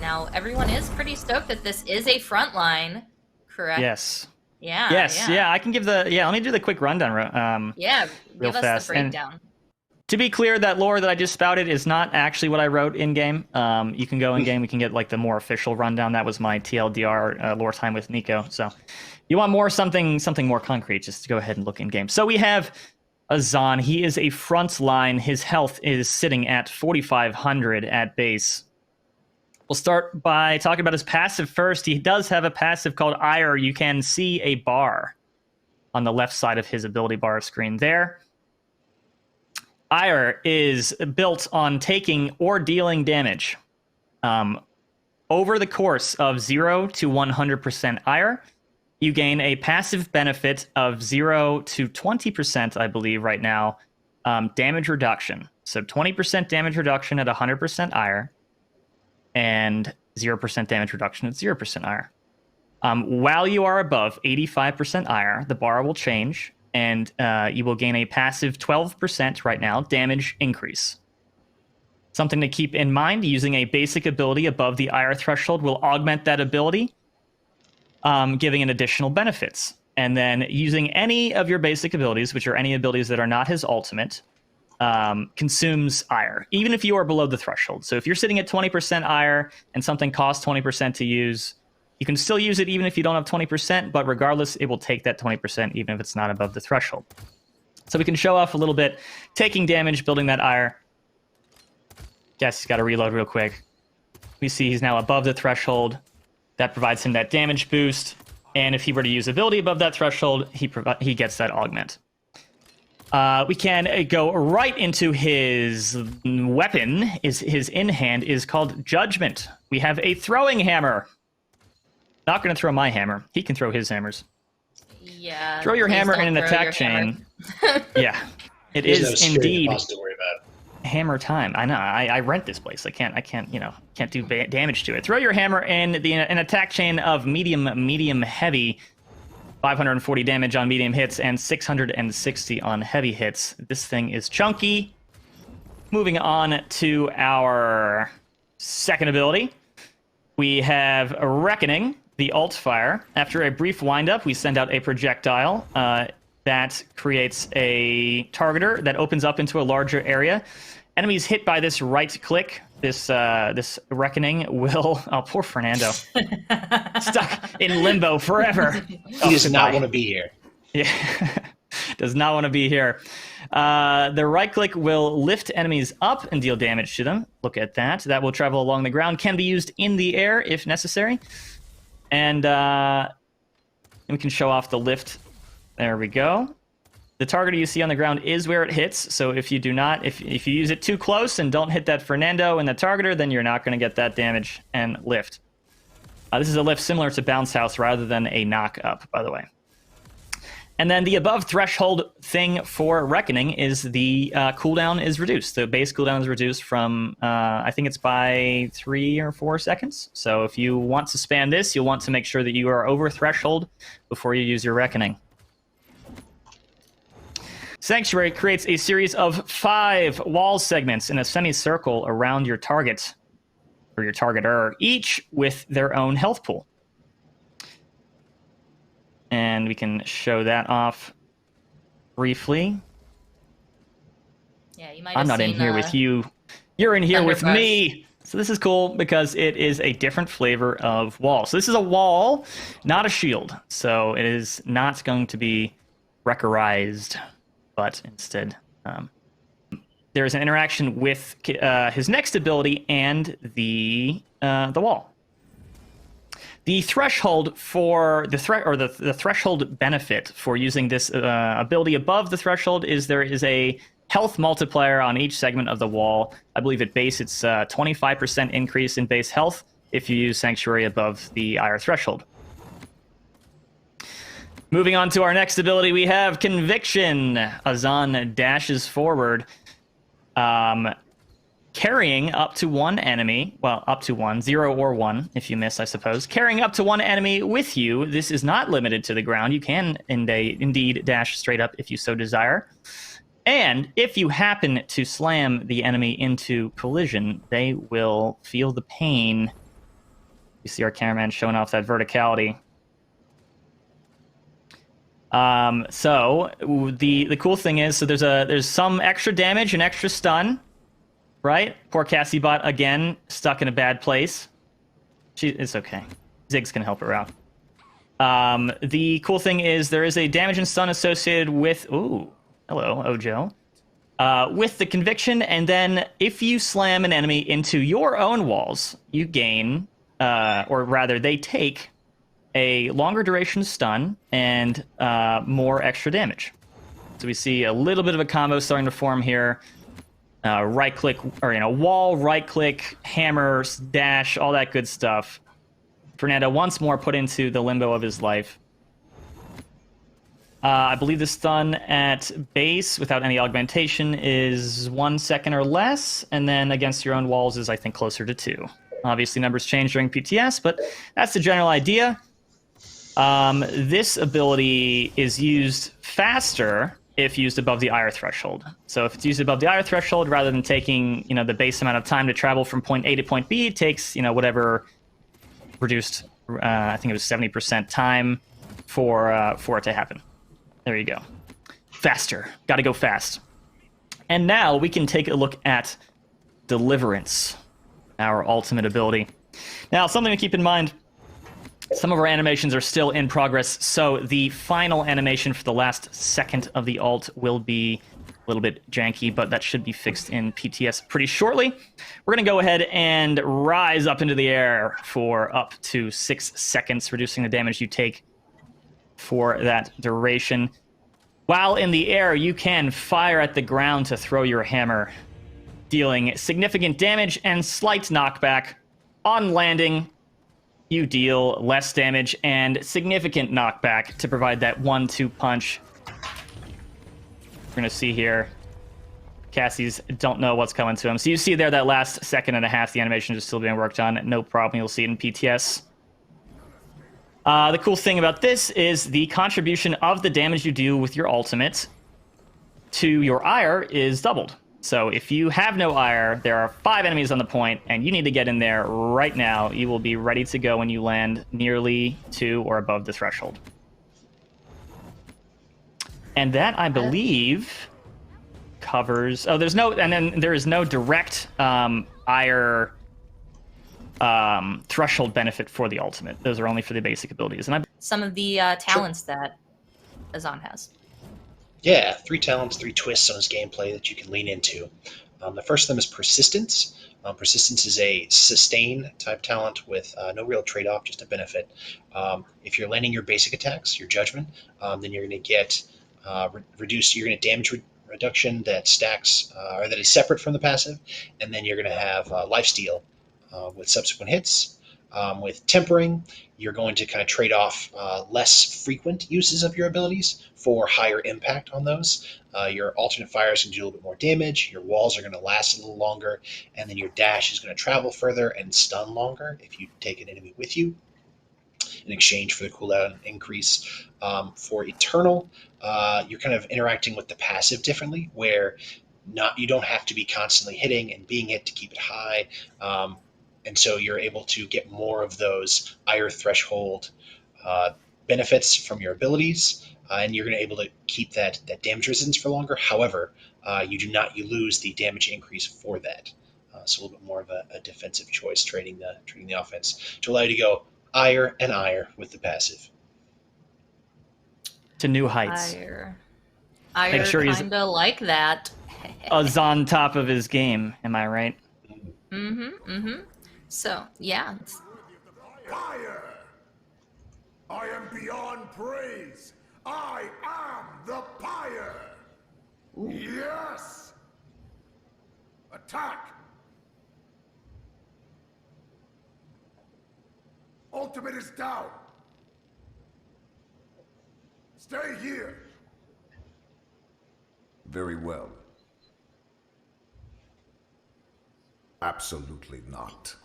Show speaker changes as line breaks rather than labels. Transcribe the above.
Now, everyone is pretty stoked that this is a front line, correct?
Yes.
Yeah.
Yes. Yeah. I can give the. Yeah. Let me do the quick rundown.
Yeah.
Real
Give us
fast.
the breakdown.
To be clear, that lore that I just spouted is not actually what I wrote in game. You can go in game. We can get like the more official rundown. That was my TLDR lore time with Nico. So, you want more something more concrete? Just go ahead and look in game. So we have Azaan. He is a front line. His health is sitting at 4,500 at base. We'll start by talking about his passive first. He does have a passive called Pyre. You can see a bar on the left side of his ability bar screen there. Pyre is built on taking or dealing damage. Over the course of 0 to 100% Pyre, you gain a passive benefit of 0 to 20%, I believe, right now, damage reduction. So 20% damage reduction at 100% Pyre, and 0% damage reduction at 0% Pyre. While you are above 85% Pyre, the bar will change, and you will gain a passive 12% right now damage increase. Something to keep in mind, using a basic ability above the Pyre threshold will augment that ability, giving it additional benefits. And then using any of your basic abilities, which are any abilities that are not his ultimate, consumes Pyre, even if you are below the threshold. So if you're sitting at 20% Pyre and something costs 20% to use, you can still use it even if you don't have 20%, but regardless, it will take that 20% even if it's not above the threshold. So we can show off a little bit, taking damage, building that Pyre. Guess he's got to reload real quick. We see he's now above the threshold. That provides him that damage boost. And if he were to use ability above that threshold, he gets that augment. We can go right into his weapon. His in-hand is called Judgment. We have a throwing hammer. Not going to throw my hammer. He can throw his hammers.
Yeah.
Throw your hammer in an attack chain. Yeah. It is indeed
to worry about.
Hammer time. I know. I rent this place. I can't do damage to it. Throw your hammer in an attack chain of medium, heavy. 540 damage on medium hits and 660 on heavy hits. This thing is chunky. Moving on to our second ability. We have Reckoning, the alt fire. After a brief windup, we send out a projectile that creates a targeter that opens up into a larger area. Enemies hit by this right click. This Reckoning will... Oh, poor Fernando. Stuck in limbo forever.
He does not want to be here.
Yeah. Does not want to be here. The right click will lift enemies up and deal damage to them. Look at that. That will travel along the ground. Can be used in the air if necessary. And we can show off the lift. There we go. The target you see on the ground is where it hits. So if you do not, if you use it too close and don't hit that Fernando and the targeter, then you're not going to get that damage and lift. This is a lift similar to Bounce House rather than a knock up, by the way. And then the above threshold thing for Reckoning is the cooldown is reduced. The base cooldown is reduced from, I think it's by 3 or 4 seconds. So if you want to spam this, you'll want to make sure that you are over threshold before you use your Reckoning. Sanctuary creates a series of 5 wall segments in a semicircle around your target, or your targeter, each with their own health pool. And we can show that off briefly.
Yeah, you might have
I'm not in here with you. You're in here with me. So this is cool because it is a different flavor of wall. So this is a wall, not a shield. So it is not going to be Wreckerized, but instead there is an interaction with his next ability and the wall. The threshold for the threshold benefit for using this ability above the threshold is there is a health multiplier on each segment of the wall. I believe at base it's 25% increase in base health if you use Sanctuary above the Pyre threshold. Moving on to our next ability, we have Conviction. Azaan dashes forward, carrying up to one enemy. Well, up to one, 0 or 1 if you miss, I suppose. Carrying up to one enemy with you. This is not limited to the ground. You can indeed dash straight up if you so desire. And if you happen to slam the enemy into collision, they will feel the pain You see our cameraman showing off that verticality. So the cool thing is, so there's some extra damage and extra stun, right? Poor Cassie bot again stuck in a bad place. It's okay. Ziggs can help her out. The cool thing is there is a damage and stun associated with hello Ojo. With the conviction, and then if you slam an enemy into your own walls, you gain, or rather, they take a longer duration stun and more extra damage. So we see a little bit of a combo starting to form here. Right click, or wall, right click, hammer, dash, all that good stuff. Fernando once more put into the limbo of his life. I believe the stun at base without any augmentation is 1 second or less, and then against your own walls is, I think, closer to 2. Obviously, numbers change during PTS, but that's the general idea. This ability is used faster if used above the Ire threshold. So if it's used above the Ire threshold, rather than taking the base amount of time to travel from point A to point B, it takes whatever reduced. I think it was 70% time for it to happen. There you go. Faster. Got to go fast. And now we can take a look at Deliverance, our ultimate ability. Now, something to keep in mind, some of our animations are still in progress, so the final animation for the last second of the ult will be a little bit janky, but that should be fixed in PTS pretty shortly. We're going to go ahead and rise up into the air for up to 6 seconds, reducing the damage you take for that duration. While in the air, you can fire at the ground to throw your hammer, dealing significant damage and slight knockback. On landing, you deal less damage and significant knockback to provide that 1-2 punch. We're going to see here, Cassie's don't know what's coming to him. So you see there that last second and a half, the animation is still being worked on. No problem, you'll see it in PTS. The cool thing about this is the contribution of the damage you do with your ultimate to your ire is doubled. So if you have no ire, there are 5 enemies on the point, and you need to get in there right now. You will be ready to go when you land nearly to or above the threshold. And that, I believe, covers... Oh, there's no... And then there is no direct ire... threshold benefit for the ultimate. Those are only for the basic abilities. And
some of the talents that Azaan has.
Yeah, 3 talents, 3 twists on his gameplay that you can lean into. The first of them is Persistence. Persistence is a sustain type talent with no real trade-off, just a benefit. If you're landing your basic attacks, your judgment, then you're going to get reduced. You're going to damage reduction that stacks or that is separate from the passive, and then you're going to have lifesteal with subsequent hits. With Tempering, you're going to kind of trade off less frequent uses of your abilities for higher impact on those. Your alternate fires can do a little bit more damage, your walls are going to last a little longer, and then your dash is going to travel further and stun longer if you take an enemy with you in exchange for the cooldown increase. For Eternal, you're kind of interacting with the passive differently, where you don't have to be constantly hitting and being hit to keep it high. And so you're able to get more of those ire threshold benefits from your abilities, and you're going to be able to keep that damage resistance for longer. However, you lose the damage increase for that. So a little bit more of a defensive choice, trading the offense to allow you to go ire and ire with the passive.
To new heights.
Ire
sure he's
kinda like that.
on top of his game. Am I right?
So, yeah.
Pyre! I am beyond praise. I am the Pyre. Yes. Attack. Ultimate is down. Stay here.
Very well. Absolutely not.